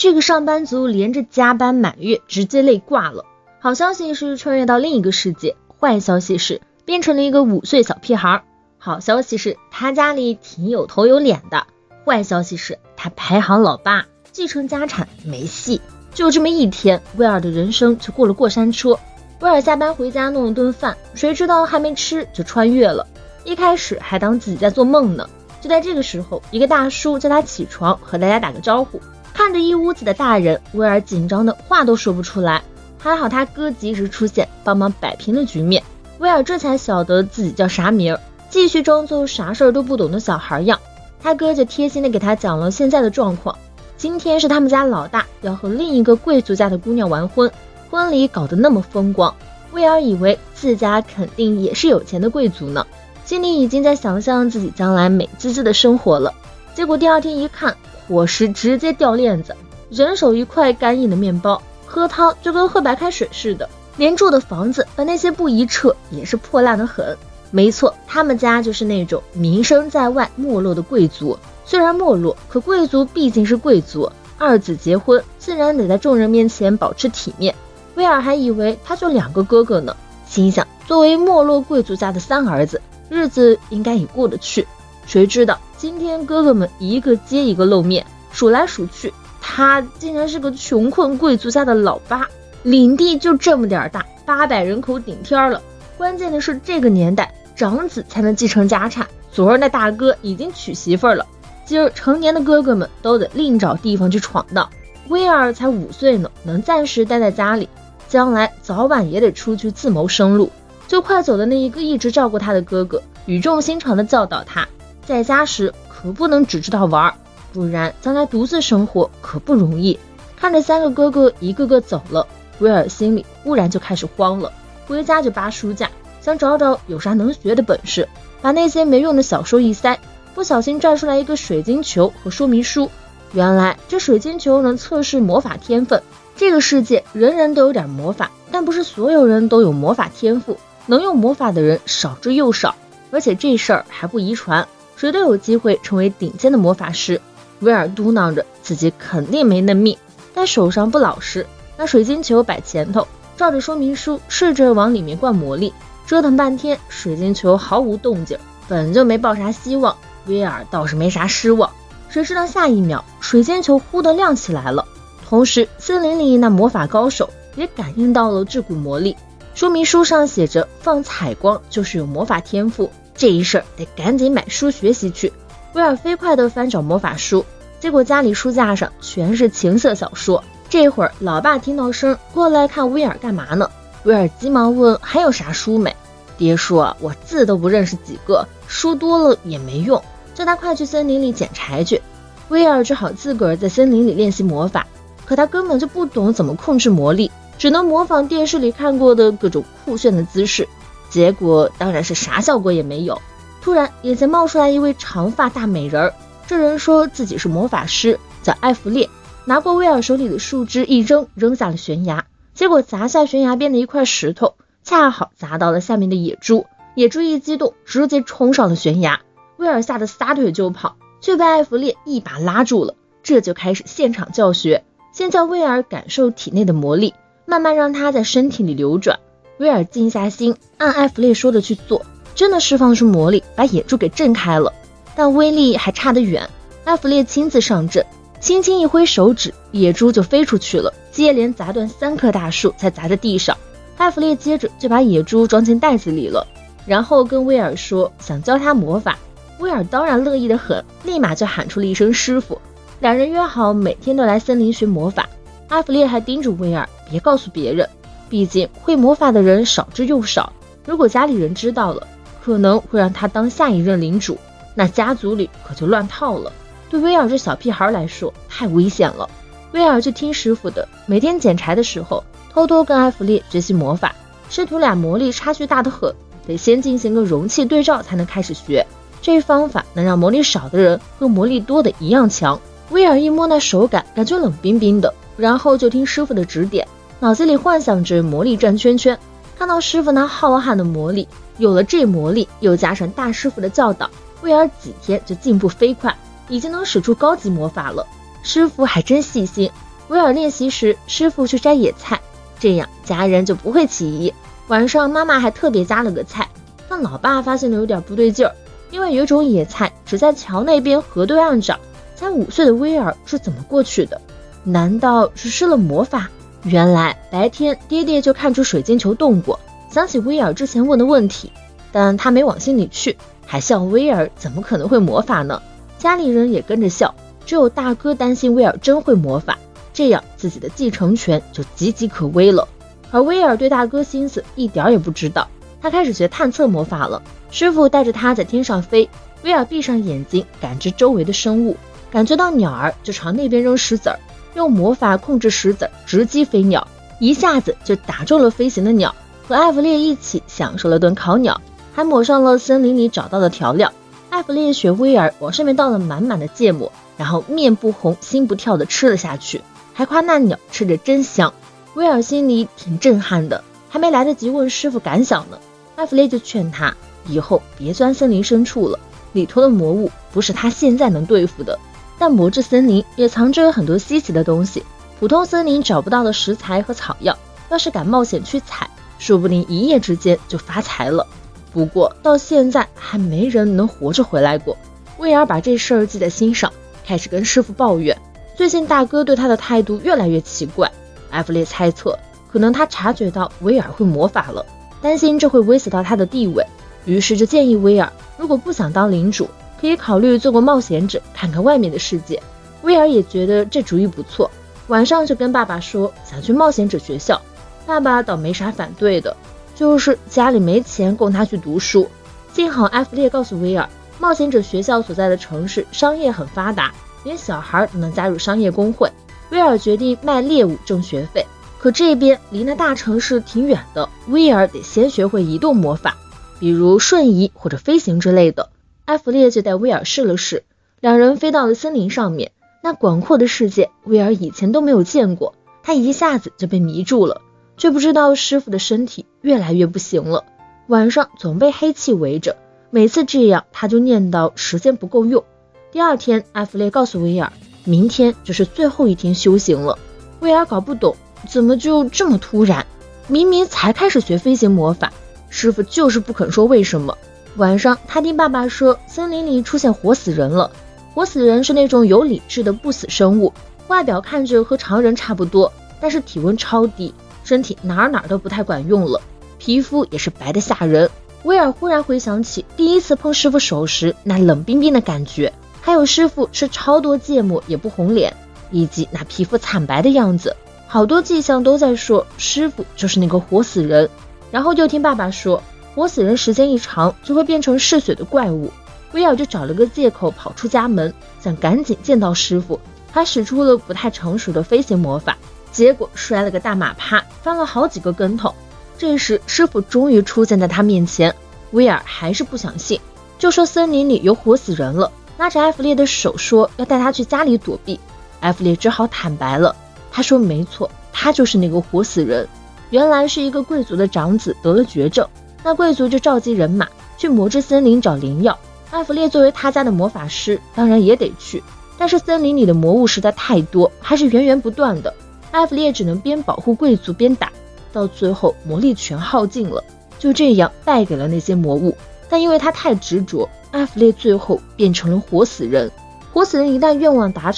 这个上班族连着加班满月，直接累挂了。好消息是穿越到另一个世界，坏消息是变成了一个5岁小屁孩。好消息是他家里挺有头有脸的，坏消息是他排行老8，继承家产没戏。就这么一天，威尔的人生就过了过山车。威尔下班回家弄了顿饭，谁知道还没吃就穿越了。一开始还当自己在做梦呢。就在这个时候，一个大叔叫他起床，和大家打个招呼。看着一屋子的大人，威尔紧张的话都说不出来。还好他哥及时出现，帮忙摆平了局面。威尔这才晓得自己叫啥名，继续装作啥事儿都不懂的小孩样。他哥就贴心的给他讲了现在的状况。今天是他们家老大要和另一个贵族家的姑娘完婚，婚礼搞得那么风光，威尔以为自家肯定也是有钱的贵族呢，心里已经在想象自己将来美滋滋的生活了。结果第二天一看，伙食直接掉链子，人手一块干硬的面包，喝汤就跟喝白开水似的，连住的房子把那些布一撤也是破烂的很。没错，他们家就是那种名声在外没落的贵族。虽然没落，可贵族毕竟是贵族，二子结婚自然得在众人面前保持体面。威尔还以为他就2个哥哥呢，心想作为没落贵族家的3儿子，日子应该也过得去。谁知道今天哥哥们一个接一个露面，数来数去，他竟然是个穷困贵族家的老8，领地就这么点大，800人口顶天了。关键的是这个年代长子才能继承家产，昨儿那大哥已经娶媳妇了，今儿成年的哥哥们都得另找地方去闯荡。威尔才5岁呢，能暂时待在家里，将来早晚也得出去自谋生路。就快走的那一个一直照顾他的哥哥语重心长地教导他，在家时可不能只知道玩，不然将来独自生活可不容易。看着3个哥哥一个个走了，威尔心里忽然就开始慌了，回家就扒书架，想找找有啥能学的本事，把那些没用的小说一塞，不小心拽出来一个水晶球和说明书。原来这水晶球能测试魔法天分，这个世界人人都有点魔法，但不是所有人都有魔法天赋，能用魔法的人少之又少，而且这事儿还不遗传，谁都有机会成为顶尖的魔法师。威尔嘟囔着自己肯定没那命，但手上不老实，拿水晶球摆前头，照着说明书试着往里面灌魔力，折腾半天水晶球毫无动静，本就没抱啥希望，威尔倒是没啥失望。谁知道下一秒水晶球忽地亮起来了，同时森林里那魔法高手也感应到了这股魔力。说明书上写着放采光就是有魔法天赋，这一事儿得赶紧买书学习去。威尔飞快地翻找魔法书，结果家里书架上全是情色小说。这会儿老爸听到声过来看威尔干嘛呢？威尔急忙问还有啥书没？爹说我字都不认识几个，书多了也没用，叫他快去森林里捡柴去。威尔只好自个儿在森林里练习魔法，可他根本就不懂怎么控制魔力，只能模仿电视里看过的各种酷炫的姿势，结果当然是啥效果也没有。突然眼前冒出来一位长发大美人，这人说自己是魔法师，叫艾弗列，拿过威尔手里的树枝一扔，扔下了悬崖，结果砸下悬崖边的一块石头，恰好砸到了下面的野猪，野猪一激动直接冲上了悬崖，威尔吓得撒腿就跑，却被艾弗列一把拉住了。这就开始现场教学，先叫威尔感受体内的魔力，慢慢让他在身体里流转。威尔静下心，按艾弗列说的去做，真的释放出魔力，把野猪给震开了，但威力还差得远。艾弗列亲自上阵，轻轻一挥手指，野猪就飞出去了，接连砸断3棵大树才砸在地上。艾弗列接着就把野猪装进袋子里了，然后跟威尔说想教他魔法。威尔当然乐意得很，立马就喊出了一声师傅。两人约好每天都来森林学魔法。艾弗列还叮嘱威尔别告诉别人，毕竟会魔法的人少之又少，如果家里人知道了，可能会让他当下一任领主，那家族里可就乱套了。对威尔这小屁孩来说太危险了。威尔就听师傅的，每天捡柴的时候偷偷跟艾弗列学习魔法，师徒俩魔力差距大得很，得先进行个容器对照才能开始学。这方法能让魔力少的人和魔力多的一样强。威尔一摸那手感，感觉冷冰冰的，然后就听师傅的指点，脑子里幻想着魔力转圈圈。看到师傅那浩瀚的魔力，有了这魔力，又加上大师傅的教导，威尔几天就进步飞快，已经能使出高级魔法了。师傅还真细心，威尔练习时，师傅去摘野菜，这样家人就不会起疑。晚上妈妈还特别加了个菜，但老爸发现了有点不对劲儿，因为有一种野菜只在桥那边河对岸长，才5岁的威尔是怎么过去的？难道是施了魔法？原来白天爹爹就看出水晶球动过，想起威尔之前问的问题，但他没往心里去，还笑威尔怎么可能会魔法呢？家里人也跟着笑，只有大哥担心威尔真会魔法，这样自己的继承权就岌岌可危了。而威尔对大哥心思一点也不知道，他开始学探测魔法了。师傅带着他在天上飞，威尔闭上眼睛感知周围的生物，感觉到鸟儿就朝那边扔石子儿，用魔法控制石子直击飞鸟，一下子就打中了飞行的鸟，和艾弗列一起享受了顿烤鸟，还抹上了森林里找到的调料。艾弗列学威尔往上面倒了满满的芥末，然后面不红心不跳的吃了下去，还夸那鸟吃着真香。威尔心里挺震撼的，还没来得及问师傅感想呢，艾弗列就劝他以后别钻森林深处了，里头的魔物不是他现在能对付的。但魔之森林也藏着很多稀奇的东西，普通森林找不到的食材和草药，要是敢冒险去采，说不定一夜之间就发财了。不过到现在还没人能活着回来过。威尔把这事儿记在心上，开始跟师傅抱怨，最近大哥对他的态度越来越奇怪。艾弗列猜测，可能他察觉到威尔会魔法了，担心这会威胁到他的地位，于是就建议威尔，如果不想当领主，可以考虑做个冒险者，看看外面的世界。威尔也觉得这主意不错，晚上就跟爸爸说想去冒险者学校。爸爸倒没啥反对的，就是家里没钱供他去读书。幸好艾弗列告诉威尔，冒险者学校所在的城市商业很发达，连小孩都能加入商业工会。威尔决定卖猎物挣学费，可这边离那大城市挺远的，威尔得先学会移动魔法，比如瞬移或者飞行之类的。艾弗列就带威尔试了试，两人飞到了森林上面，那广阔的世界威尔以前都没有见过，他一下子就被迷住了，却不知道师傅的身体越来越不行了，晚上总被黑气围着，每次这样他就念叨时间不够用。第二天，艾弗列告诉威尔，明天就是最后一天修行了。威尔搞不懂，怎么就这么突然？明明才开始学飞行魔法，师傅就是不肯说为什么。晚上他听爸爸说，森林里出现活死人了。活死人是那种有理智的不死生物，外表看着和常人差不多，但是体温超低，身体哪都不太管用了，皮肤也是白得吓人。威尔忽然回想起第一次碰师傅手时那冷冰冰的感觉，还有师傅吃超多芥末也不红脸，以及那皮肤惨白的样子，好多迹象都在说师傅就是那个活死人。然后就听爸爸说，活死人时间一长就会变成嗜血的怪物。威尔就找了个借口跑出家门，想赶紧见到师傅，还使出了不太成熟的飞行魔法，结果摔了个大马趴，翻了好几个跟头。这时师傅终于出现在他面前，威尔还是不相信，就说森林里有活死人了，拉着艾弗列的手说要带他去家里躲避。艾弗列只好坦白了，他说没错，他就是那个活死人。原来是一个贵族的长子得了绝症，那贵族就召集人马去魔之森林找灵药。艾弗列作为他家的魔法师当然也得去，但是森林里的魔物实在太多，还是源源不断的，艾弗列只能边保护贵族边打，到最后魔力全耗尽了，就这样败给了那些魔物。但因为他太执着，艾弗列最后变成了活死人。活死人一旦愿望达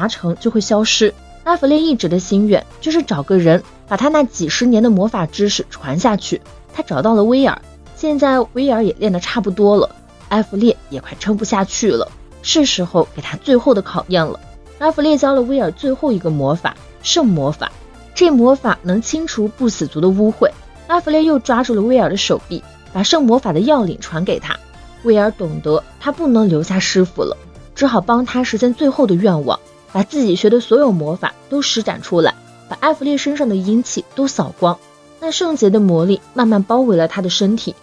成就会消失。艾弗列一直的心愿就是找个人把他那几十年的魔法知识传下去。他找到了威尔，现在威尔也练得差不多了，艾弗列也快撑不下去了，是时候给他最后的考验了。艾弗列教了威尔最后一个魔法，圣魔法，这魔法能清除不死族的污秽。艾弗列又抓住了威尔的手臂，把圣魔法的要领传给他。威尔懂得他不能留下师傅了，只好帮他实现最后的愿望，把自己学的所有魔法都施展出来，把艾弗列身上的阴气都扫光。那圣洁的魔力慢慢包围了他的身体，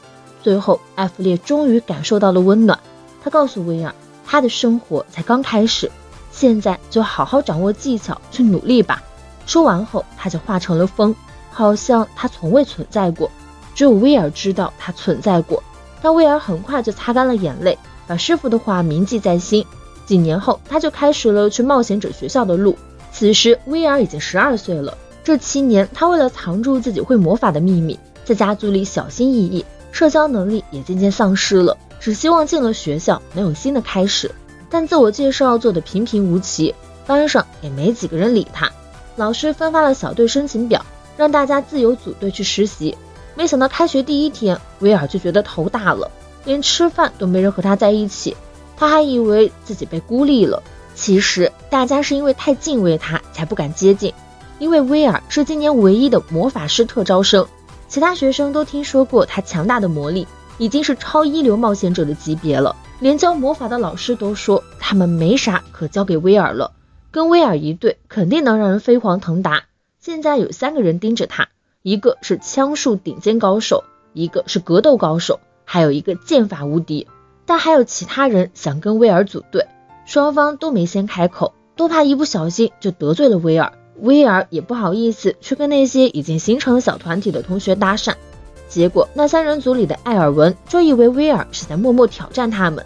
最后艾弗列终于感受到了温暖。他告诉威尔，他的生活才刚开始，现在就好好掌握技巧去努力吧。说完后他就化成了风，好像他从未存在过，只有威尔知道他存在过。但威尔很快就擦干了眼泪，把师傅的话铭记在心，几年后，他就开始了去冒险者学校的路。此时威尔已经12岁了。这7年，他为了藏住自己会魔法的秘密，在家族里小心翼翼，社交能力也渐渐丧失了，只希望进了学校能有新的开始。但自我介绍做得平平无奇，班上也没几个人理他。老师分发了小队申请表，让大家自由组队去实习。没想到开学第1天，威尔就觉得头大了，连吃饭都没人和他在一起。他还以为自己被孤立了，其实大家是因为太敬畏他才不敢接近。因为威尔是今年唯一的魔法师特招生，其他学生都听说过他强大的魔力，已经是超一流冒险者的级别了。连教魔法的老师都说他们没啥可教给威尔了，跟威尔一对肯定能让人飞黄腾达。现在有3个人盯着他，一个是枪术顶尖高手，一个是格斗高手，还有一个剑法无敌。但还有其他人想跟威尔组队，双方都没先开口，都怕一不小心就得罪了威尔。威尔也不好意思去跟那些已经形成小团体的同学搭讪。结果那3人组里的艾尔文就以为威尔是在默默挑战他们。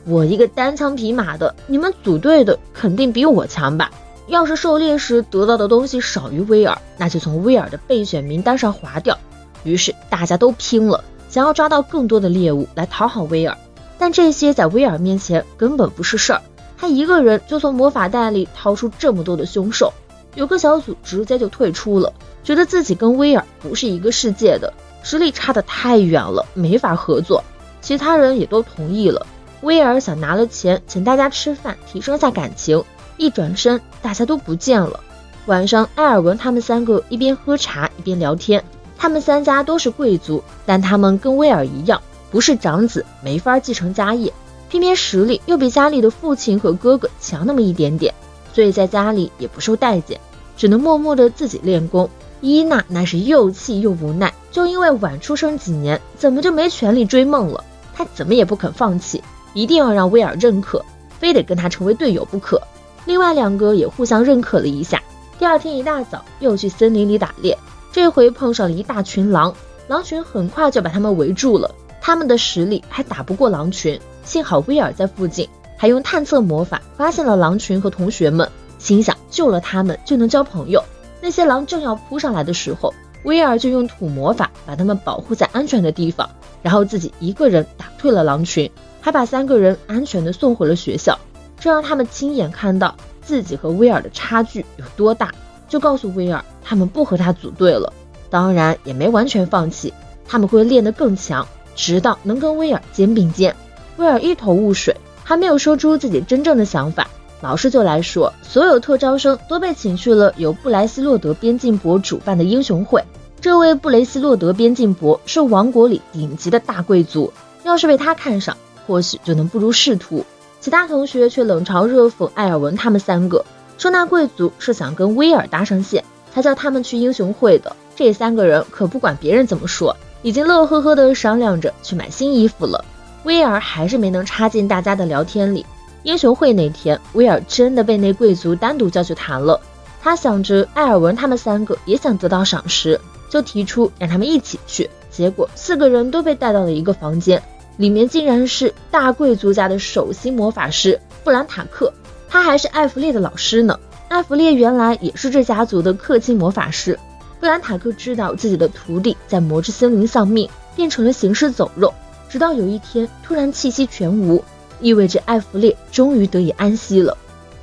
我一个单枪匹马的，你们组队的肯定比我强吧？要是狩猎时得到的东西少于威尔，那就从威尔的备选名单上划掉。于是大家都拼了，想要抓到更多的猎物来讨好威尔。但这些在威尔面前根本不是事儿，他一个人就从魔法袋里掏出这么多的凶兽。有个小组直接就退出了，觉得自己跟威尔不是一个世界的，实力差得太远了，没法合作。其他人也都同意了。威尔想拿了钱请大家吃饭，提升下感情，一转身大家都不见了。晚上艾尔文他们3个一边喝茶一边聊天。他们3家都是贵族，但他们跟威尔一样，不是长子，没法继承家业，偏偏实力又比家里的父亲和哥哥强那么一点点，所以在家里也不受待见，只能默默的自己练功。伊娜那是又气又无奈，就因为晚出生几年，怎么就没权利追梦了？她怎么也不肯放弃，一定要让威尔认可，非得跟他成为队友不可。另外2个也互相认可了一下。第2天一大早又去森林里打猎，这回碰上了一大群狼，狼群很快就把他们围住了。他们的实力还打不过狼群，幸好威尔在附近，还用探测魔法发现了狼群和同学们，心想救了他们就能交朋友。那些狼正要扑上来的时候，威尔就用土魔法把他们保护在安全的地方，然后自己一个人打退了狼群，还把3个人安全的送回了学校。这让他们亲眼看到自己和威尔的差距有多大，就告诉威尔他们不和他组队了。当然也没完全放弃，他们会练得更强，直到能跟威尔肩并肩。威尔一头雾水，还没有说出自己真正的想法，老师就来说所有特招生都被请去了由布莱斯洛德边境伯主办的英雄会。这位布雷斯洛德边境伯是王国里顶级的大贵族，要是被他看上，或许就能步入仕途。其他同学却冷嘲热讽艾尔文他们3个，说那贵族是想跟威尔搭上线，才叫他们去英雄会的。这3个人可不管别人怎么说，已经乐呵呵的商量着去买新衣服了。威尔还是没能插进大家的聊天里。英雄会那天，威尔真的被那贵族单独叫去谈了。他想着艾尔文他们3个也想得到赏识，就提出让他们一起去。结果4个人都被带到了一个房间，里面竟然是大贵族家的首席魔法师布兰塔克，他还是艾弗列的老师呢。艾弗列原来也是这家族的氪金魔法师。布兰塔克知道自己的徒弟在魔之森林丧命，变成了行尸走肉，直到有一天突然气息全无，意味着艾弗列终于得以安息了。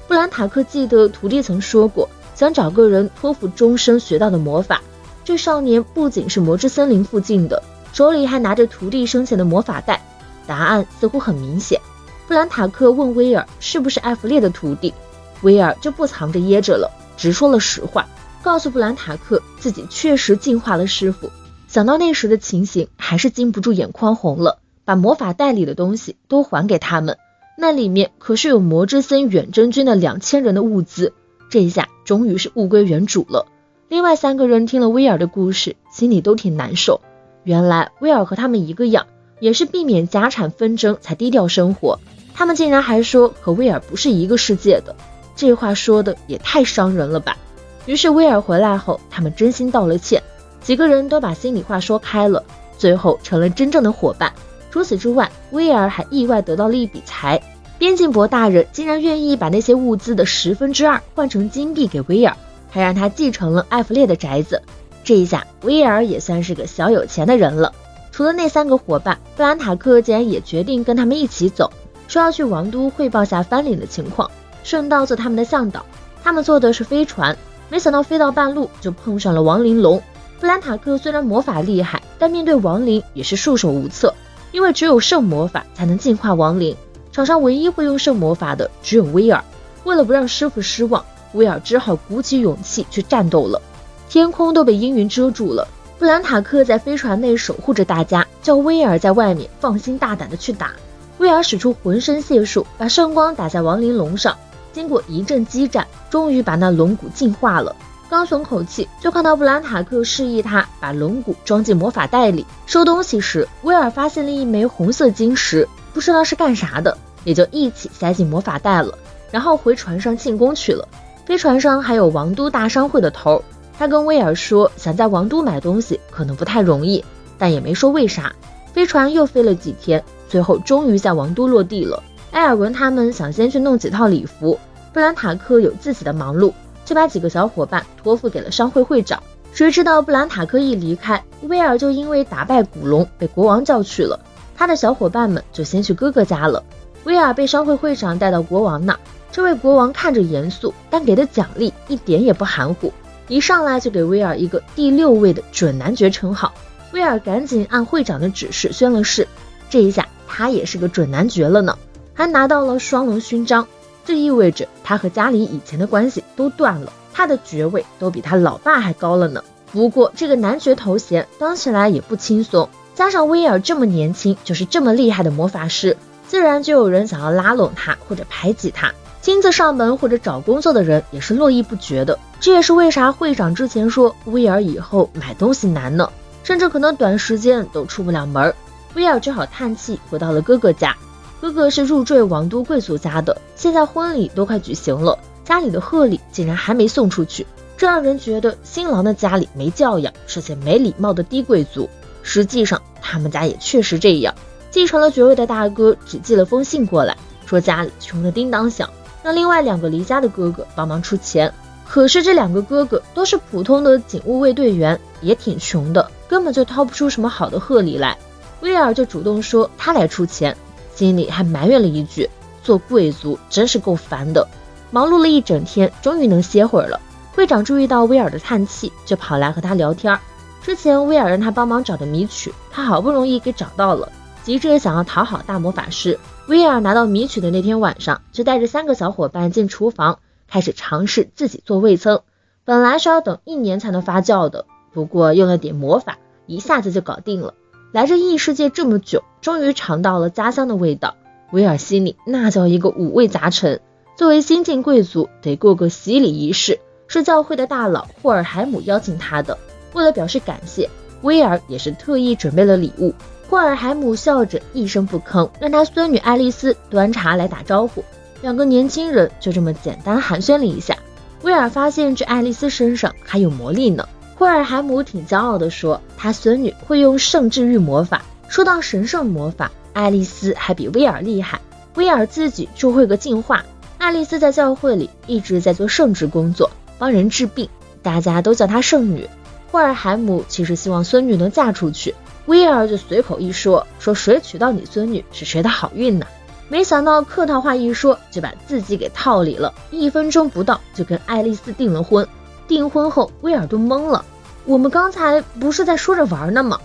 布兰塔克记得徒弟曾说过，想找个人托付终生学到的魔法。这少年不仅是魔之森林附近的，手里还拿着徒弟生前的魔法袋。答案似乎很明显。布兰塔克问威尔是不是艾弗列的徒弟，威尔就不藏着掖着了，直说了实话，告诉布兰塔克自己确实净化了师傅。想到那时的情形，还是禁不住眼眶红了，把魔法袋里的东西都还给他们。那里面可是有魔之森远征军的2000人的物资，这下终于是物归原主了。另外3个人听了威尔的故事，心里都挺难受。原来威尔和他们一个样，也是避免家产纷争才低调生活，他们竟然还说和威尔不是一个世界的，这话说的也太伤人了吧。于是威尔回来后，他们真心道了歉，几个人都把心里话说开了，最后成了真正的伙伴。除此之外，威尔还意外得到了一笔财，边境伯大人竟然愿意把那些物资的2/10换成金币给威尔，还让他继承了艾弗列的宅子。这一下威尔也算是个小有钱的人了。除了那3个伙伴，布兰塔克竟然也决定跟他们一起走，说要去王都汇报下翻领的情况，顺道做他们的向导。他们坐的是飞船，没想到飞到半路就碰上了亡灵龙。布兰塔克虽然魔法厉害，但面对亡灵也是束手无策，因为只有圣魔法才能净化亡灵，场上唯一会用圣魔法的只有威尔。为了不让师傅失望，威尔只好鼓起勇气去战斗了。天空都被阴云遮住了，布兰塔克在飞船内守护着大家，叫威尔在外面放心大胆的去打。威尔使出浑身解数，把圣光打在亡灵龙上，经过一阵激战，终于把那龙骨净化了。刚松口气，就看到布兰塔克示意他把龙骨装进魔法袋里。收东西时，威尔发现了一枚红色晶石，不知道是干啥的，也就一起塞进魔法袋了，然后回船上庆功去了。飞船上还有王都大商会的头，他跟威尔说想在王都买东西可能不太容易，但也没说为啥。飞船又飞了几天，最后终于在王都落地了。埃尔文他们想先去弄几套礼服，布兰塔克有自己的忙碌，就把几个小伙伴托付给了商会会长。谁知道布兰塔克一离开，威尔就因为打败古龙被国王叫去了，他的小伙伴们就先去哥哥家了。威尔被商会会长带到国王那，这位国王看着严肃，但给的奖励一点也不含糊，一上来就给威尔一个第6位的准男爵称号。威尔赶紧按会长的指示宣了誓，这一下他也是个准男爵了呢，还拿到了双龙勋章。这意味着他和家里以前的关系都断了，他的爵位都比他老爸还高了呢。不过这个男爵头衔当起来也不轻松，加上威尔这么年轻就是这么厉害的魔法师，自然就有人想要拉拢他或者排挤他，亲自上门或者找工作的人也是络绎不绝的。这也是为啥会长之前说威尔以后买东西难呢，甚至可能短时间都出不了门。威尔只好叹气回到了哥哥家。哥哥是入赘王都贵族家的，现在婚礼都快举行了，家里的贺礼竟然还没送出去，这让人觉得新郎的家里没教养，是些没礼貌的低贵族。实际上他们家也确实这样，继承了爵位的大哥只寄了封信过来，说家里穷得叮当响，让另外2个离家的哥哥帮忙出钱。可是这2个哥哥都是普通的警务卫队员，也挺穷的，根本就掏不出什么好的贺礼来。威尔就主动说他来出钱，心里还埋怨了一句，做贵族真是够烦的。忙碌了一整天，终于能歇会儿了。会长注意到威尔的叹气，就跑来和他聊天。之前威尔让他帮忙找的谜曲，他好不容易给找到了，急着想要讨好大魔法师。威尔拿到谜曲的那天晚上，就带着3个小伙伴进厨房，开始尝试自己做味噌。本来是要等1年才能发酵的，不过用了点魔法，一下子就搞定了。来这异世界这么久，终于尝到了家乡的味道。威尔心里那叫一个五味杂陈。作为新晋贵族，得过个洗礼仪式，是教会的大佬霍尔海姆邀请他的。为了表示感谢，威尔也是特意准备了礼物。霍尔海姆笑着一声不吭，让他孙女爱丽丝端茶来打招呼。2个年轻人就这么简单寒暄了一下。威尔发现这爱丽丝身上还有魔力呢。霍尔海姆挺骄傲地说，他孙女会用圣治愈魔法。说到神圣魔法，爱丽丝还比威尔厉害。威尔自己就会个净化，爱丽丝在教会里一直在做圣职工作，帮人治病，大家都叫她圣女。霍尔海姆其实希望孙女能嫁出去，威尔就随口一说谁娶到你孙女是谁的好运呢。没想到客套话一说，就把自己给套里了，1分钟不到就跟爱丽丝订了婚。订婚后，威尔都懵了，我们刚才不是在说着玩呢吗？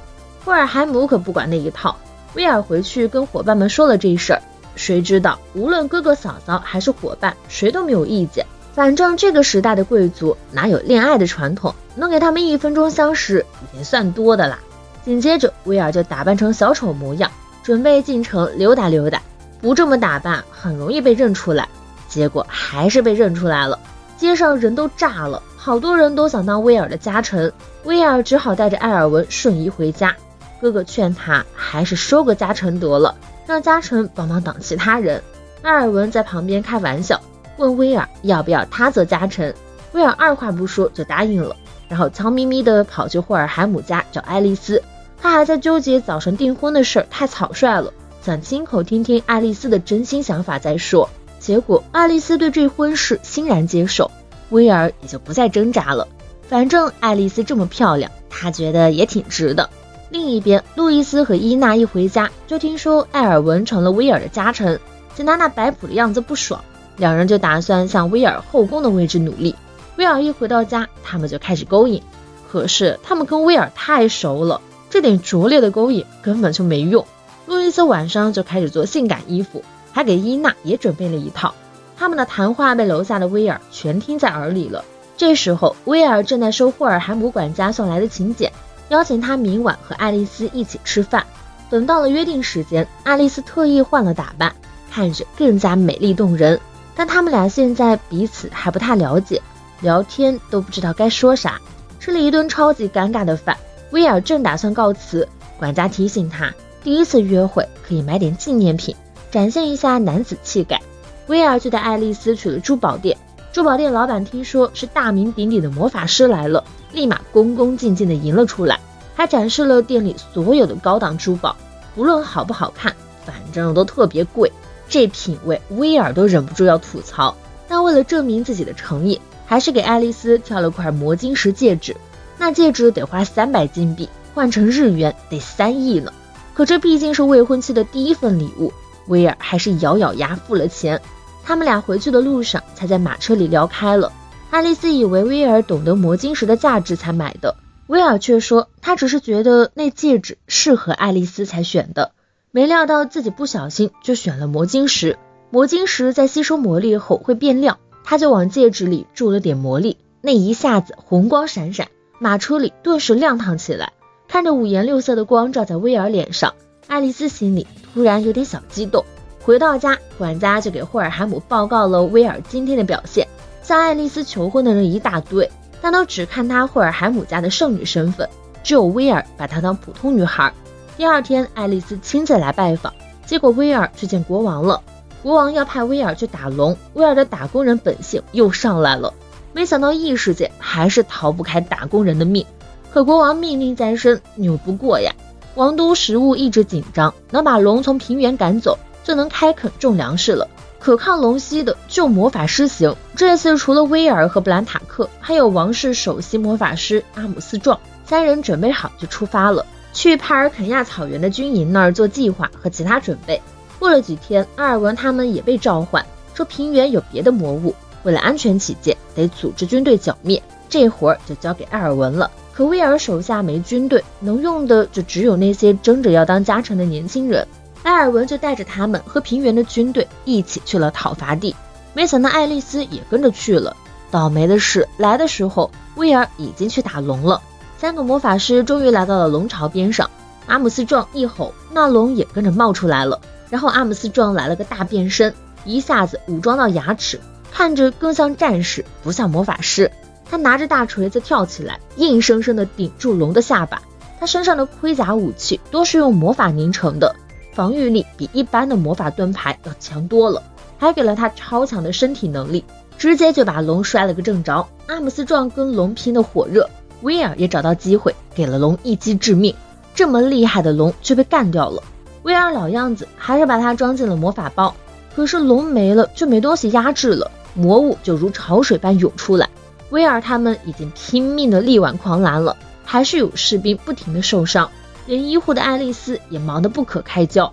霍尔海姆可不管那一套。威尔回去跟伙伴们说了这事儿，谁知道无论哥哥嫂嫂还是伙伴，谁都没有意见。反正这个时代的贵族哪有恋爱的传统，能给他们1分钟相识也算多的啦。紧接着威尔就打扮成小丑模样，准备进城溜达溜达。不这么打扮很容易被认出来，结果还是被认出来了。街上人都炸了，好多人都想当威尔的家臣。威尔只好带着埃尔文瞬移回家。哥哥劝他还是收个家臣得了，让家臣帮忙挡其他人。埃尔文在旁边开玩笑，问威尔要不要他做家臣。威尔二话不说就答应了，然后悄咪咪地跑去霍尔海姆家找爱丽丝。他还在纠结早上订婚的事儿太草率了，想亲口听听爱丽丝的真心想法再说。结果爱丽丝对这婚事欣然接受，威尔也就不再挣扎了。反正爱丽丝这么漂亮，他觉得也挺值的。另一边，路易斯和伊娜一回家，就听说艾尔文成了威尔的家臣，见他那摆谱的样子不爽，两人就打算向威尔后宫的位置努力。威尔一回到家，他们就开始勾引，可是他们跟威尔太熟了，这点拙劣的勾引根本就没用。路易斯晚上就开始做性感衣服，还给伊娜也准备了一套。他们的谈话被楼下的威尔全听在耳里了。这时候威尔正在收霍尔海姆管家送来的请柬，邀请他明晚和爱丽丝一起吃饭。等到了约定时间，爱丽丝特意换了打扮，看着更加美丽动人。但他们俩现在彼此还不太了解，聊天都不知道该说啥。吃了一顿超级尴尬的饭，威尔正打算告辞，管家提醒他，第一次约会可以买点纪念品，展现一下男子气概。威尔就带爱丽丝去了珠宝店，珠宝店老板听说是大名鼎鼎的魔法师来了，立马恭恭敬敬地迎了出来，还展示了店里所有的高档珠宝，不论好不好看，反正都特别贵。这品味威尔都忍不住要吐槽，但为了证明自己的诚意，还是给爱丽丝挑了块魔晶石戒指。那戒指得花300金币，换成日元得3亿呢。可这毕竟是未婚妻的第一份礼物，威尔还是咬咬牙付了钱。他们俩回去的路上才在马车里聊开了。爱丽丝以为威尔懂得魔晶石的价值才买的，威尔却说他只是觉得那戒指适合爱丽丝才选的，没料到自己不小心就选了魔晶石。魔晶石在吸收魔力后会变亮，他就往戒指里注了点魔力，那一下子红光闪闪，马车里顿时亮堂起来。看着五颜六色的光照在威尔脸上，爱丽丝心里突然有点小激动。回到家，管家就给霍尔海姆报告了威尔今天的表现。向爱丽丝求婚的人一大堆，但都只看他霍尔海姆家的圣女身份，只有威尔把她当普通女孩。第二天，爱丽丝亲自来拜访，结果威尔去见国王了。国王要派威尔去打龙，威尔的打工人本性又上来了。没想到异世界还是逃不开打工人的命，可国王命令在身，拗不过呀。王都食物一直紧张，能把龙从平原赶走，就能开垦种粮食了。可抗龙息的就魔法师行，这次除了威尔和布兰塔克，还有王室首席魔法师阿姆斯壮，三人准备好就出发了，去帕尔肯亚草原的军营那儿做计划和其他准备。过了几天，阿尔文他们也被召唤，说平原有别的魔物，为了安全起见，得组织军队剿灭，这活儿就交给艾尔文了。可威尔手下没军队，能用的就只有那些争着要当家臣的年轻人。埃尔文就带着他们和平原的军队一起去了讨伐地，没想到爱丽丝也跟着去了。倒霉的是，来的时候威尔已经去打龙了。3个魔法师终于来到了龙巢边上，阿姆斯壮一吼，那龙也跟着冒出来了。然后阿姆斯壮来了个大变身，一下子武装到牙齿，看着更像战士不像魔法师。他拿着大锤子跳起来，硬生生地顶住龙的下巴。他身上的盔甲武器都是用魔法凝成的，防御力比一般的魔法盾牌要强多了，还给了他超强的身体能力，直接就把龙摔了个正着。阿姆斯壮跟龙拼得火热，威尔也找到机会给了龙一击致命，这么厉害的龙却被干掉了。威尔老样子还是把它装进了魔法包，可是龙没了就没东西压制了，魔物就如潮水般涌出来。威尔他们已经拼命的力挽狂澜了，还是有士兵不停的受伤，连医护的爱丽丝也忙得不可开交。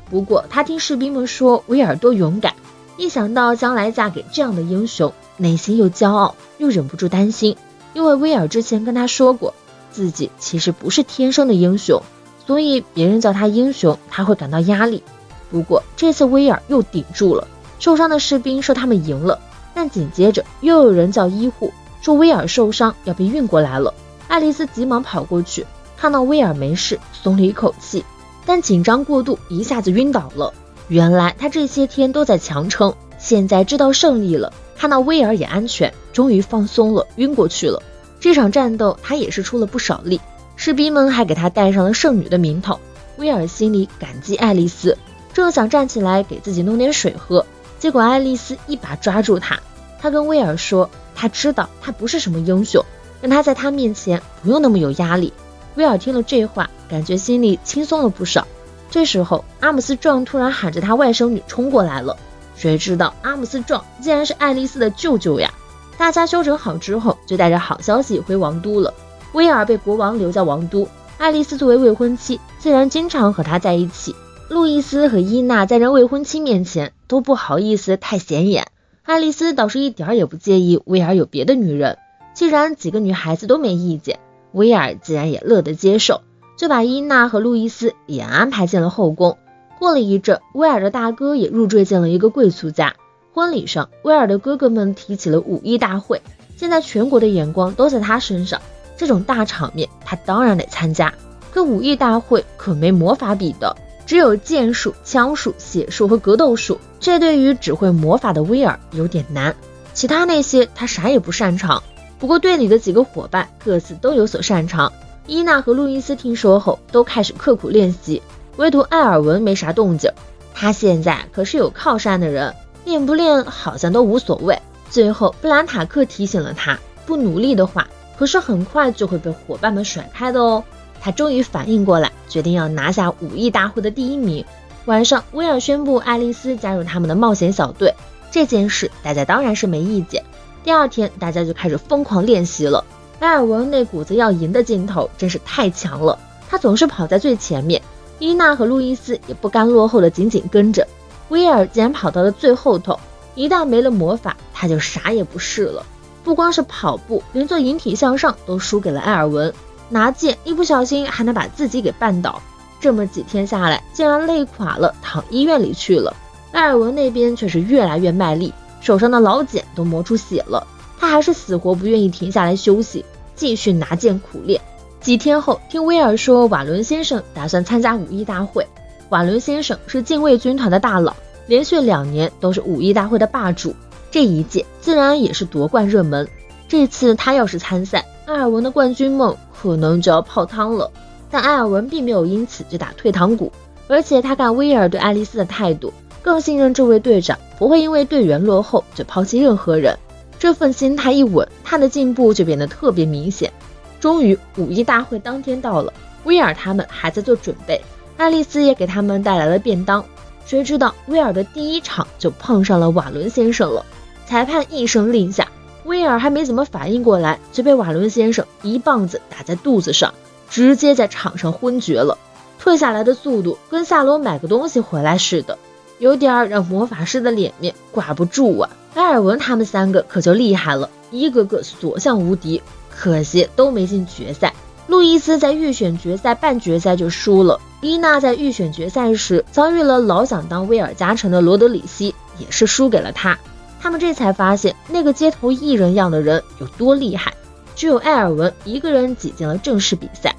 不过她听士兵们说威尔多勇敢，一想到将来嫁给这样的英雄，内心又骄傲又忍不住担心，因为威尔之前跟她说过，自己其实不是天生的英雄，所以别人叫他英雄他会感到压力。不过这次威尔又顶住了，受伤的士兵说他们赢了，但紧接着又有人叫医护，说威尔受伤要被运过来了。爱丽丝急忙跑过去，看到威尔没事，松了一口气，但紧张过度一下子晕倒了。原来他这些天都在强撑，现在知道胜利了，看到威尔也安全，终于放松了，晕过去了。这场战斗他也是出了不少力，士兵们还给他戴上了圣女的名头。威尔心里感激爱丽丝，正想站起来给自己弄点水喝，结果爱丽丝一把抓住他。他跟威尔说，他知道他不是什么英雄，让他在他面前不用那么有压力。威尔听了这话，感觉心里轻松了不少。这时候阿姆斯壮突然喊着他外甥女冲过来了，谁知道阿姆斯壮竟然是爱丽丝的舅舅呀。大家休整好之后，就带着好消息回王都了。威尔被国王留在王都，爱丽丝作为未婚妻，自然经常和他在一起。路易斯和伊娜在人未婚妻面前都不好意思太显眼，爱丽丝倒是一点也不介意威尔有别的女人。既然几个女孩子都没意见，威尔自然也乐得接受，就把伊娜和路易斯也安排进了后宫。过了一阵，威尔的大哥也入赘进了一个贵族家。婚礼上，威尔的哥哥们提起了武艺大会，现在全国的眼光都在他身上，这种大场面他当然得参加。可武艺大会可没魔法比的，只有剑术、枪术、血术和格斗术，这对于只会魔法的威尔有点难。其他那些他啥也不擅长。不过队里的几个伙伴各自都有所擅长，伊娜和路易斯听说后都开始刻苦练习，唯独艾尔文没啥动静。他现在可是有靠山的人，练不练好像都无所谓。最后布兰塔克提醒了他，不努力的话，可是很快就会被伙伴们甩开的哦。他终于反应过来，决定要拿下武艺大会的第1名。晚上，威尔宣布爱丽丝加入他们的冒险小队，这件事大家当然是没意见。第2天，大家就开始疯狂练习了。埃尔文那股子要赢的劲头真是太强了，他总是跑在最前面，伊娜和路易斯也不甘落后的紧紧跟着。威尔竟然跑到了最后头，一旦没了魔法，他就啥也不是了。不光是跑步，连做引体向上都输给了埃尔文，拿剑一不小心还能把自己给绊倒。这么几天下来，竟然累垮了，躺医院里去了。埃尔文那边却是越来越卖力，手上的老茧都磨出血了，他还是死活不愿意停下来休息，继续拿剑苦练。几天后，听威尔说瓦伦先生打算参加武艺大会。瓦伦先生是禁卫军团的大佬，连续2年都是武艺大会的霸主，这一届自然也是夺冠热门。这次他要是参赛，埃尔文的冠军梦可能就要泡汤了。但埃尔文并没有因此就打退堂鼓，而且他看威尔对爱丽丝的态度，更信任这位队长不会因为队员落后就抛弃任何人。这份心态一稳，他的进步就变得特别明显。终于武艺大会当天到了，威尔他们还在做准备，爱丽丝也给他们带来了便当。谁知道威尔的第1场就碰上了瓦伦先生了。裁判一声令下，威尔还没怎么反应过来，就被瓦伦先生一棒子打在肚子上，直接在场上昏厥了。退下来的速度跟下楼买个东西回来似的，有点让魔法师的脸面挂不住啊。埃尔文他们3个可就厉害了，一个个所向无敌，可惜都没进决赛。路易斯在预选决赛半决赛就输了，伊娜在预选决赛时遭遇了老想当威尔加成的罗德里希，也是输给了他。他们这才发现那个街头艺人样的人有多厉害，只有埃尔文一个人挤进了正式比赛，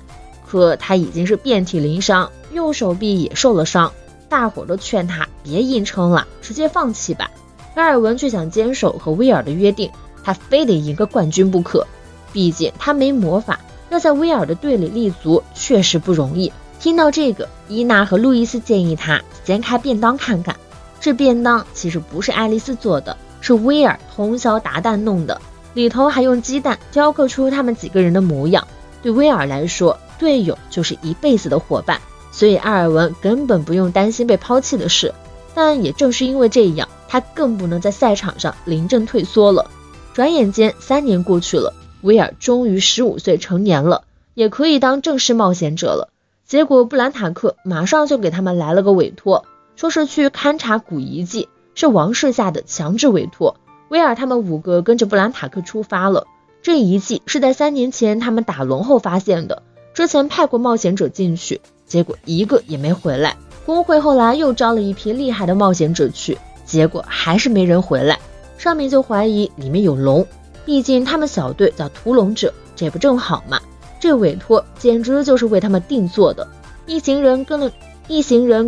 可他已经是遍体鳞伤，右手臂也受了伤，大伙都劝他别硬撑了，直接放弃吧。埃尔文却想坚守和威尔的约定，他非得赢个冠军不可，毕竟他没魔法，要在威尔的队里立足确实不容易。听到这个，伊娜和路易斯建议他先开便当看看。这便当其实不是爱丽丝做的，是威尔通宵达旦弄的，里头还用鸡蛋雕刻出他们几个人的模样。对威尔来说，队友就是一辈子的伙伴，所以埃尔文根本不用担心被抛弃的事。但也正是因为这样，他更不能在赛场上临阵退缩了。转眼间3年过去了，威尔终于15岁成年了，也可以当正式冒险者了。结果布兰塔克马上就给他们来了个委托，说是去勘察古遗迹，是王室下的强制委托。威尔他们5个跟着布兰塔克出发了。这遗迹是在3年前他们打龙后发现的，之前派过冒险者进去，结果一个也没回来。工会后来又招了一批厉害的冒险者去，结果还是没人回来。上面就怀疑里面有龙，毕竟他们小队叫屠龙者，这不正好吗？这委托简直就是为他们定做的。一行人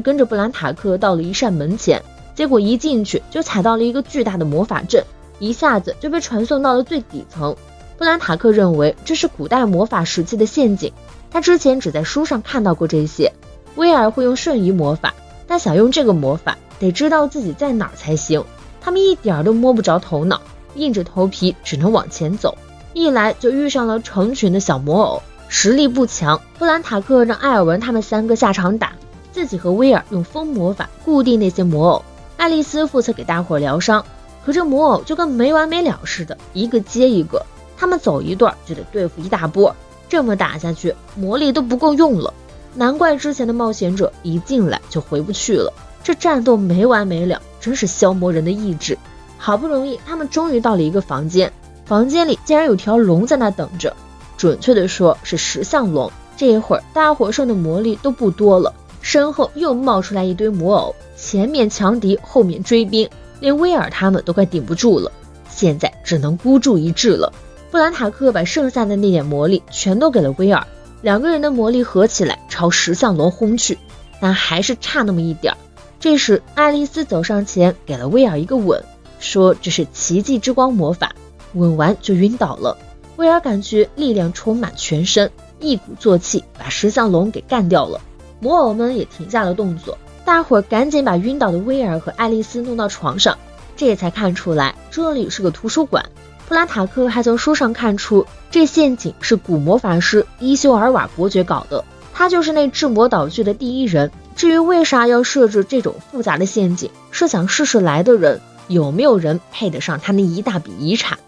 跟着布兰塔克到了一扇门前，结果一进去就踩到了一个巨大的魔法阵，一下子就被传送到了最底层。布兰塔克认为这是古代魔法时期的陷阱，他之前只在书上看到过这些。威尔会用瞬移魔法，但想用这个魔法得知道自己在哪儿才行。他们一点都摸不着头脑，硬着头皮只能往前走。一来就遇上了成群的小魔偶，实力不强。布兰塔克让埃尔文他们3个下场打，自己和威尔用风魔法固定那些魔偶，爱丽丝负责给大伙疗伤。可这魔偶就跟没完没了似的，一个接一个，他们走一段就得对付一大波，这么打下去魔力都不够用了。难怪之前的冒险者一进来就回不去了，这战斗没完没了，真是消磨人的意志。好不容易他们终于到了一个房间，房间里竟然有条龙在那等着，准确的说是石像龙。这一会儿大伙剩的魔力都不多了，身后又冒出来一堆魔偶，前面强敌后面追兵，连威尔他们都快顶不住了，现在只能孤注一掷了。布兰塔克把剩下的那点魔力全都给了威尔，两个人的魔力合起来朝石像龙轰去，但还是差那么一点。这时爱丽丝走上前给了威尔一个吻，说这是奇迹之光魔法，吻完就晕倒了。威尔感觉力量充满全身，一鼓作气把石像龙给干掉了。魔偶们也停下了动作，大伙儿赶紧把晕倒的威尔和爱丽丝弄到床上，这才看出来这里是个图书馆。布兰塔克还从书上看出这陷阱是古魔法师伊修尔瓦伯爵搞的，他就是那制魔导具的第一人。至于为啥要设置这种复杂的陷阱，是想试试来的人有没有人配得上他那一大笔遗产。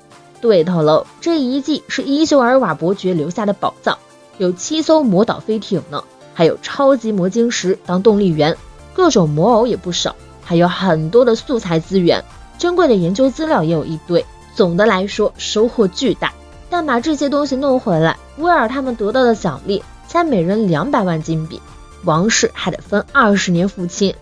对头喽，这遗迹是伊修尔瓦伯爵留下的宝藏，有7艘魔导飞艇呢，还有超级魔晶石当动力源，各种魔偶也不少，还有很多的素材资源，珍贵的研究资料也有一堆。总的来说收获巨大，但把这些东西弄回来，威尔他们得到的奖励才每人200万金币，王室还得分20年付清。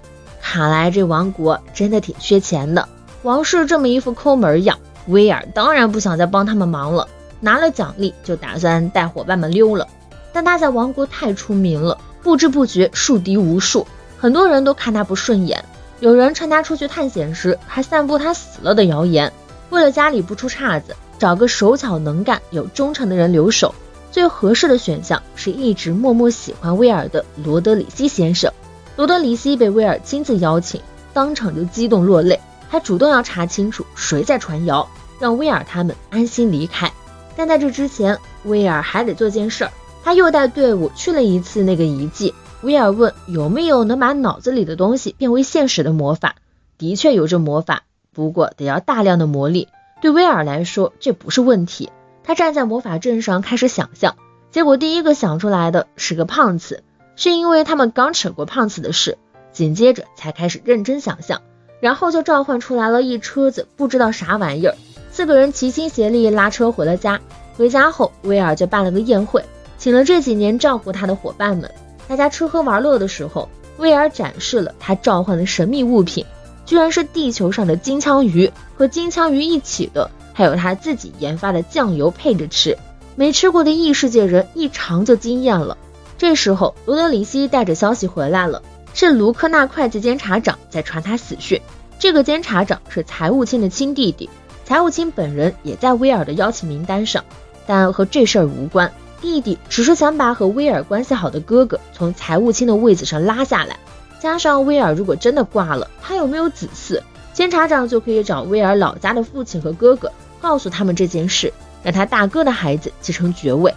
看来这王国真的挺缺钱的。王室这么一副抠门样，威尔当然不想再帮他们忙了，拿了奖励就打算带伙伴们溜了。但他在王国太出名了，不知不觉树敌无数，很多人都看他不顺眼，有人趁他出去探险时还散布他死了的谣言。为了家里不出岔子，找个手巧能干有忠诚的人留守，最合适的选项是一直默默喜欢威尔的罗德里希先生。罗德里希被威尔亲自邀请，当场就激动落泪，还主动要查清楚谁在传谣，让威尔他们安心离开。但在这之前，威尔还得做件事儿，他又带队伍去了一次那个遗迹。威尔问有没有能把脑子里的东西变为现实的魔法，的确有这魔法，不过得要大量的魔力。对威尔来说这不是问题，他站在魔法阵上开始想象，结果第一个想出来的是个胖子，是因为他们刚扯过胖子的事，紧接着才开始认真想象，然后就召唤出来了一车子不知道啥玩意儿，4个人齐心协力拉车回了家。回家后威尔就办了个宴会，请了这几年照顾他的伙伴们，大家吃喝玩乐的时候，威尔展示了他召唤的神秘物品，居然是地球上的金枪鱼，和金枪鱼一起的还有他自己研发的酱油配着吃，没吃过的异世界人一尝就惊艳了。这时候罗德里希带着消息回来了，是卢克纳会计监察长在传他死讯。这个监察长是财务卿的亲弟弟，财务卿本人也在威尔的邀请名单上，但和这事儿无关，弟弟只是想把和威尔关系好的哥哥从财务卿的位子上拉下来，加上威尔如果真的挂了，他有没有子嗣，监察长就可以找威尔老家的父亲和哥哥，告诉他们这件事，让他大哥的孩子继承爵位。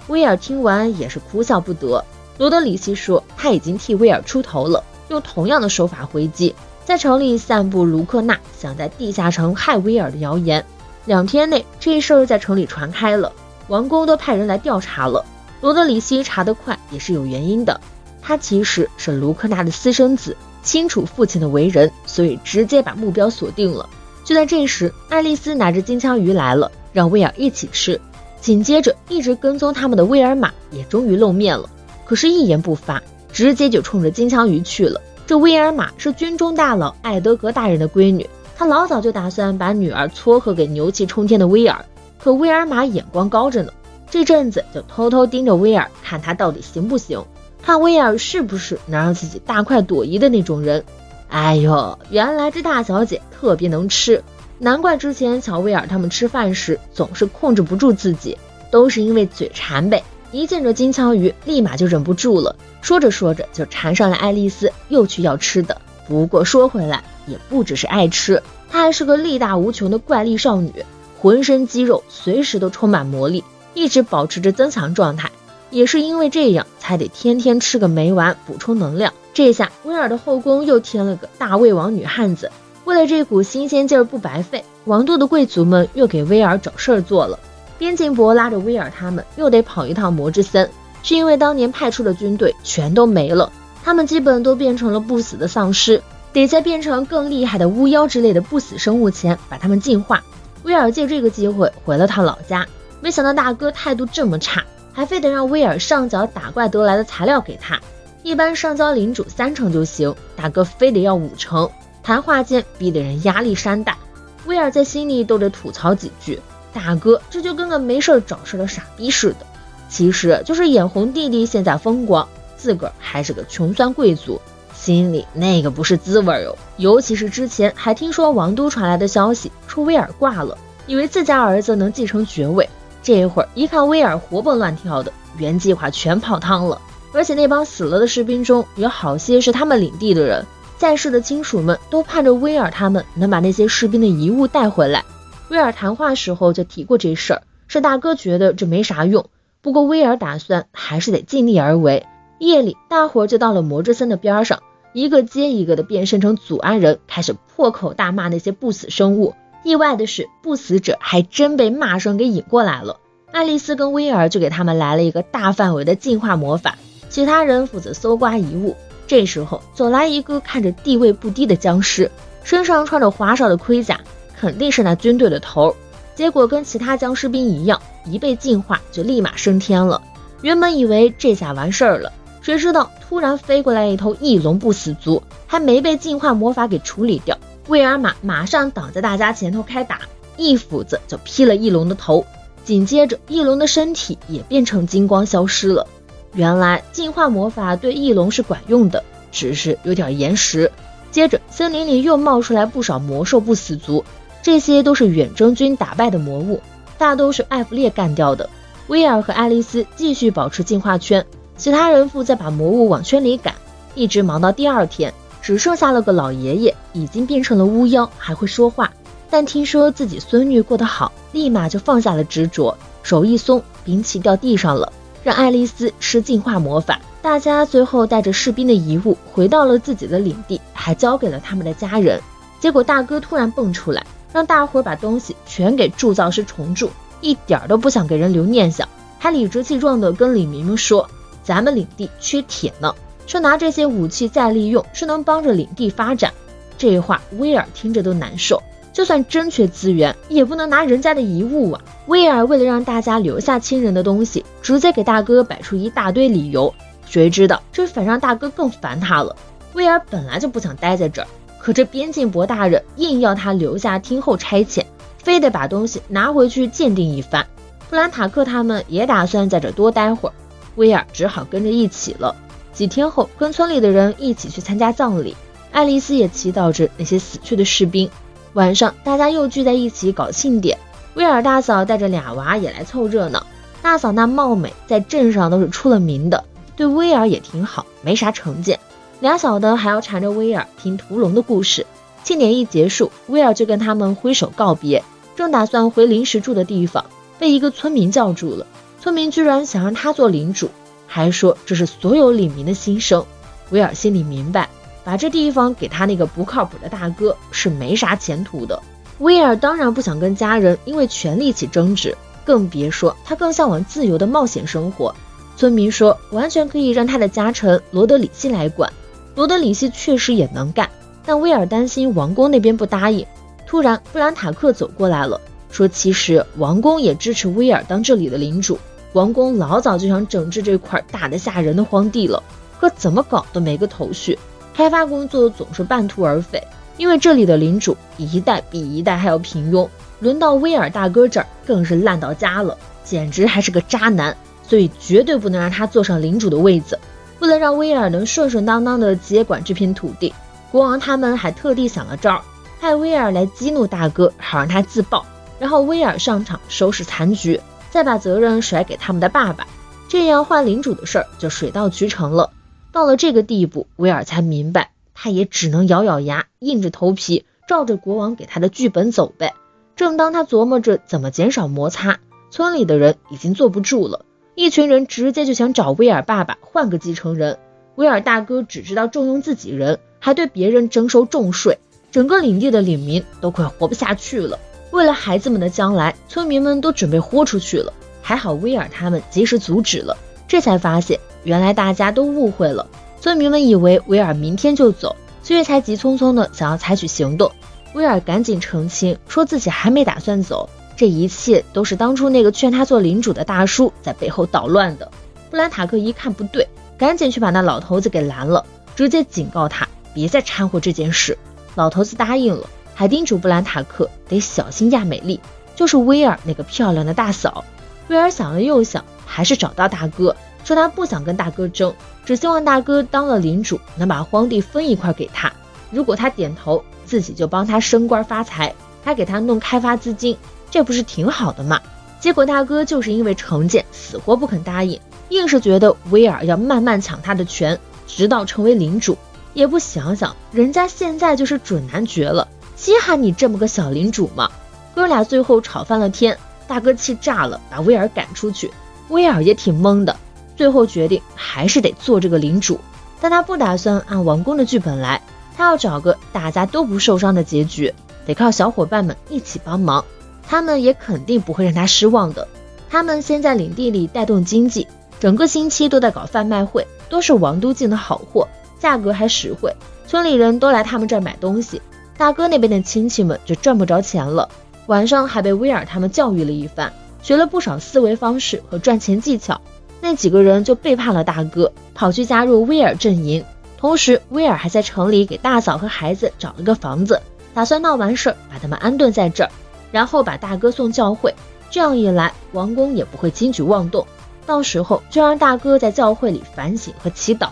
威尔听完也是哭笑不得。罗德里希说他已经替威尔出头了，用同样的手法回击，在城里散布卢克纳想在地下城害威尔的谣言。2天内这事儿在城里传开了，王宫都派人来调查了。罗德里希查得快也是有原因的，他其实是卢克纳的私生子，清楚父亲的为人，所以直接把目标锁定了。就在这时，爱丽丝拿着金枪鱼来了，让威尔一起吃。紧接着一直跟踪他们的威尔玛也终于露面了，可是一言不发，直接就冲着金枪鱼去了。这威尔玛是军中大佬艾德格大人的闺女，他老早就打算把女儿撮合给牛气冲天的威尔，可威尔玛眼光高着呢，这阵子就偷偷盯着威尔，看他到底行不行，看威尔是不是能让自己大快朵颐的那种人。哎呦，原来这大小姐特别能吃，难怪之前乔威尔他们吃饭时总是控制不住自己，都是因为嘴馋呗。一见着金枪鱼立马就忍不住了，说着说着就缠上了爱丽丝，又去要吃的。不过说回来，也不只是爱吃，她还是个力大无穷的怪力少女，浑身肌肉随时都充满魔力，一直保持着增强状态。也是因为这样才得天天吃个没完补充能量。这下威尔的后宫又添了个大胃王女汉子，为了这股新鲜劲儿不白费，王都的贵族们又给威尔找事儿做了。边境伯拉着威尔他们又得跑一趟魔之森，是因为当年派出的军队全都没了，他们基本都变成了不死的丧尸，得在变成更厉害的巫妖之类的不死生物前把他们净化。威尔借这个机会回了趟老家，没想到大哥态度这么差，还非得让威尔上缴打怪得来的材料给他。一般上交领主3成就行，大哥非得要5成，谈话间逼得人压力山大。威尔在心里都得吐槽几句，大哥这就跟个没事找事的傻逼似的，其实就是眼红弟弟现在风光，自个儿还是个穷酸贵族，心里那个不是滋味哦。尤其是之前还听说王都传来的消息，说威尔挂了，以为自家儿子能继承爵位，这会儿一看威尔活蹦乱跳的，原计划全泡汤了。而且那帮死了的士兵中有好些是他们领地的人，在世的亲属们都盼着威尔他们能把那些士兵的遗物带回来。威尔谈话时候就提过这事儿，是大哥觉得这没啥用，不过威尔打算还是得尽力而为。夜里大伙就到了魔之森的边上，一个接一个的变身成祖安人，开始破口大骂那些不死生物。意外的是，不死者还真被骂声给引过来了。爱丽丝跟威尔就给他们来了一个大范围的净化魔法，其他人负责搜刮遗物。这时候走来一个看着地位不低的僵尸，身上穿着华少的盔甲，肯定是那军队的头。结果跟其他僵尸兵一样，一被净化就立马升天了。原本以为这下完事儿了，谁知道突然飞过来一头翼龙不死族，还没被净化魔法给处理掉。威尔马上挡在大家前头开打，一斧子就劈了翼龙的头，紧接着翼龙的身体也变成金光消失了。原来净化魔法对翼龙是管用的，只是有点延时。接着森林里又冒出来不少魔兽不死族，这些都是远征军打败的魔物，大都是艾弗列干掉的。威尔和爱丽丝继续保持净化圈，其他人负责把魔物往圈里赶，一直忙到第二天，只剩下了个老爷爷，已经变成了巫妖，还会说话，但听说自己孙女过得好，立马就放下了执着，手一松，兵器掉地上了，让爱丽丝施净化魔法。大家最后带着士兵的遗物回到了自己的领地，还交给了他们的家人。结果大哥突然蹦出来，让大伙把东西全给铸造师重铸，一点都不想给人留念想，还理直气壮地跟李明明说咱们领地缺铁呢，说拿这些武器再利用是能帮着领地发展。这话威尔听着都难受，就算真缺资源也不能拿人家的遗物啊。威尔为了让大家留下亲人的东西，直接给大哥摆出一大堆理由，谁知道这反让大哥更烦他了。威尔本来就不想待在这儿，可这边境伯大人硬要他留下听候差遣，非得把东西拿回去鉴定一番。布兰塔克他们也打算在这多待会儿，威尔只好跟着一起了。几天后跟村里的人一起去参加葬礼，爱丽丝也祈祷着那些死去的士兵。晚上大家又聚在一起搞庆典，威尔大嫂带着俩娃也来凑热闹。大嫂那貌美在镇上都是出了名的，对威尔也挺好，没啥成见。俩小的还要缠着威尔听屠龙的故事。庆典一结束，威尔就跟他们挥手告别，正打算回临时住的地方，被一个村民叫住了。村民居然想让他做领主，还说这是所有领民的心声。威尔心里明白，把这地方给他那个不靠谱的大哥是没啥前途的。威尔当然不想跟家人因为权力起争执，更别说他更向往自由的冒险生活。村民说完全可以让他的家臣罗德里希来管。罗德里希确实也能干，但威尔担心王宫那边不答应。突然布兰塔克走过来了，说其实王宫也支持威尔当这里的领主，王宫老早就想整治这块大得吓人的荒地了，可怎么搞都没个头绪，开发工作总是半途而废。因为这里的领主一代比一代还要平庸，轮到威尔大哥这儿更是烂到家了，简直还是个渣男，所以绝对不能让他坐上领主的位子。为了让威尔能顺顺当当的接管这片土地，国王他们还特地想了招，派威尔来激怒大哥，好让他自爆，然后威尔上场收拾残局，再把责任甩给他们的爸爸，这样换领主的事儿就水到渠成了。到了这个地步，威尔才明白，他也只能咬咬牙，硬着头皮照着国王给他的剧本走呗。正当他琢磨着怎么减少摩擦，村里的人已经坐不住了，一群人直接就想找威尔爸爸换个继承人。威尔大哥只知道重用自己人，还对别人征收重税，整个领地的领民都快活不下去了。为了孩子们的将来，村民们都准备豁出去了。还好威尔他们及时阻止了，这才发现原来大家都误会了。村民们以为威尔明天就走，所以才急匆匆的想要采取行动。威尔赶紧澄清，说自己还没打算走，这一切都是当初那个劝他做领主的大叔在背后捣乱的。布兰塔克一看不对，赶紧去把那老头子给拦了，直接警告他别再掺和这件事。老头子答应了，还叮嘱布兰塔克得小心亚美丽，就是威尔那个漂亮的大嫂。威尔想了又想，还是找到大哥，说他不想跟大哥争，只希望大哥当了领主能把荒地分一块给他，如果他点头，自己就帮他升官发财，还给他弄开发资金，这不是挺好的吗？结果大哥就是因为成见，死活不肯答应，硬是觉得威尔要慢慢抢他的权，直到成为领主，也不想想人家现在就是准男爵了，稀罕你这么个小领主吗？哥俩最后吵翻了天，大哥气炸了，把威尔赶出去。威尔也挺懵的，最后决定还是得做这个领主，但他不打算按王宫的剧本来，他要找个大家都不受伤的结局，得靠小伙伴们一起帮忙，他们也肯定不会让他失望的。他们先在领地里带动经济，整个星期都在搞贩卖会，都是王都进的好货，价格还实惠，村里人都来他们这儿买东西，大哥那边的亲戚们就赚不着钱了。晚上还被威尔他们教育了一番，学了不少思维方式和赚钱技巧。那几个人就背叛了大哥，跑去加入威尔阵营。同时威尔还在城里给大嫂和孩子找了个房子，打算闹完事儿把他们安顿在这儿，然后把大哥送教会，这样一来王宫也不会轻举妄动，到时候就让大哥在教会里反省和祈祷。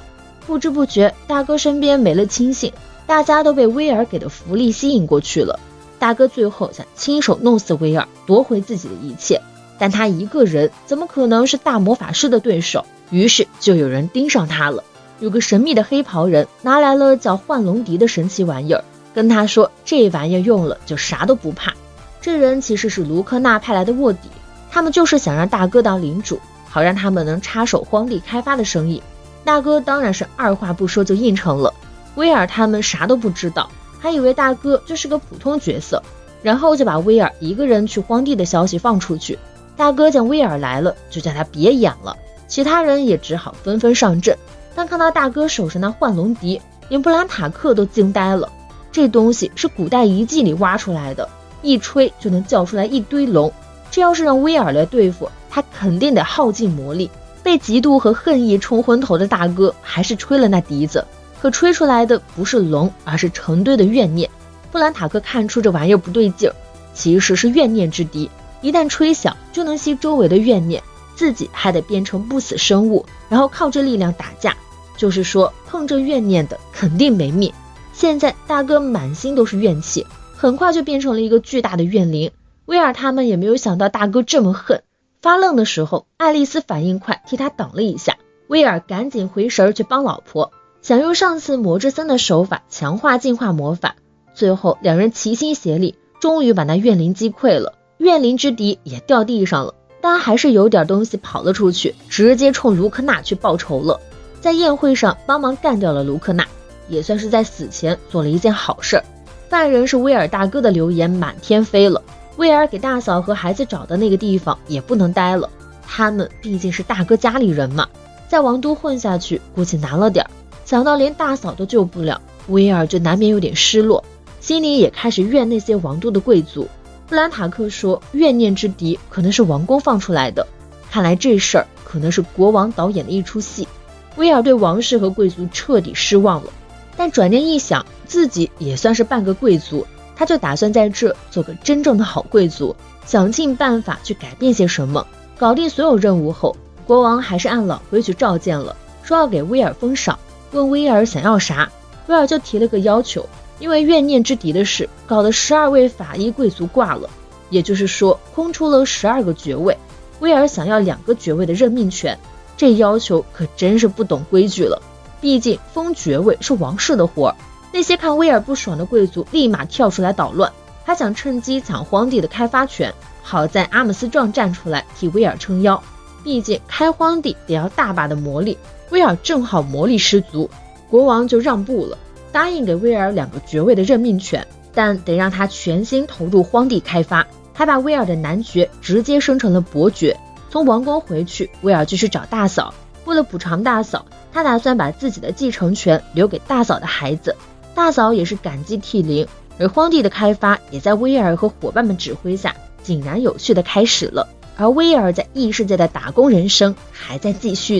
不知不觉大哥身边没了亲信，大家都被威尔给的福利吸引过去了。大哥最后想亲手弄死威尔，夺回自己的一切，但他一个人怎么可能是大魔法师的对手？于是就有人盯上他了。有个神秘的黑袍人拿来了叫幻龙笛的神奇玩意儿，跟他说这玩意儿用了就啥都不怕。这人其实是卢科纳派来的卧底，他们就是想让大哥当领主，好让他们能插手荒地开发的生意。大哥当然是二话不说就应承了。威尔他们啥都不知道，还以为大哥就是个普通角色，然后就把威尔一个人去荒地的消息放出去。大哥见威尔来了，就叫他别演了，其他人也只好纷纷上阵。但看到大哥手上那幻龙笛，连布兰塔克都惊呆了。这东西是古代遗迹里挖出来的，一吹就能叫出来一堆龙，这要是让威尔来对付，他肯定得耗尽魔力。被嫉妒和恨意冲昏头的大哥还是吹了那笛子，可吹出来的不是龙，而是成堆的怨念。布兰塔克看出这玩意儿不对劲儿，其实是怨念之笛，一旦吹响就能吸周围的怨念，自己还得变成不死生物，然后靠这力量打架，就是说碰着怨念的肯定没命。现在大哥满心都是怨气，很快就变成了一个巨大的怨灵。威尔他们也没有想到大哥这么恨，发愣的时候爱丽丝反应快，替他挡了一下。威尔赶紧回神去帮老婆，想用上次魔之森的手法强化净化魔法。最后两人齐心协力，终于把那怨灵击溃了，怨灵之笛也掉地上了，但还是有点东西跑了出去，直接冲卢克纳去报仇了。在宴会上帮忙干掉了卢克纳，也算是在死前做了一件好事。犯人是威尔大哥的流言满天飞了，威尔给大嫂和孩子找的那个地方也不能待了，他们毕竟是大哥家里人嘛，在王都混下去估计难了点，想到连大嫂都救不了，威尔就难免有点失落，心里也开始怨那些王都的贵族。布兰塔克说怨念之笛可能是王宫放出来的，看来这事儿可能是国王导演的一出戏。威尔对王室和贵族彻底失望了，但转念一想，自己也算是半个贵族，他就打算在这做个真正的好贵族，想尽办法去改变些什么。搞定所有任务后，国王还是按老规矩召见了，说要给威尔封赏，问威尔想要啥。威尔就提了个要求，因为怨念之笛的事搞得12位法医贵族挂了，也就是说空出了12个爵位，威尔想要2个爵位的任命权。这要求可真是不懂规矩了，毕竟封爵位是王室的活儿。那些看威尔不爽的贵族立马跳出来捣乱，还想趁机抢荒地的开发权。好在阿姆斯壮站出来替威尔撑腰。毕竟开荒地得要大把的魔力，威尔正好魔力十足，国王就让步了，答应给威尔2个爵位的任命权，但得让他全心投入荒地开发，还把威尔的男爵直接升成了伯爵。从王宫回去，威尔就去找大嫂，为了补偿大嫂，他打算把自己的继承权留给大嫂的孩子。大嫂也是感激涕零，而荒地的开发也在威尔和伙伴们指挥下井然有序地开始了。而威尔在异世界的打工人生还在继续呢。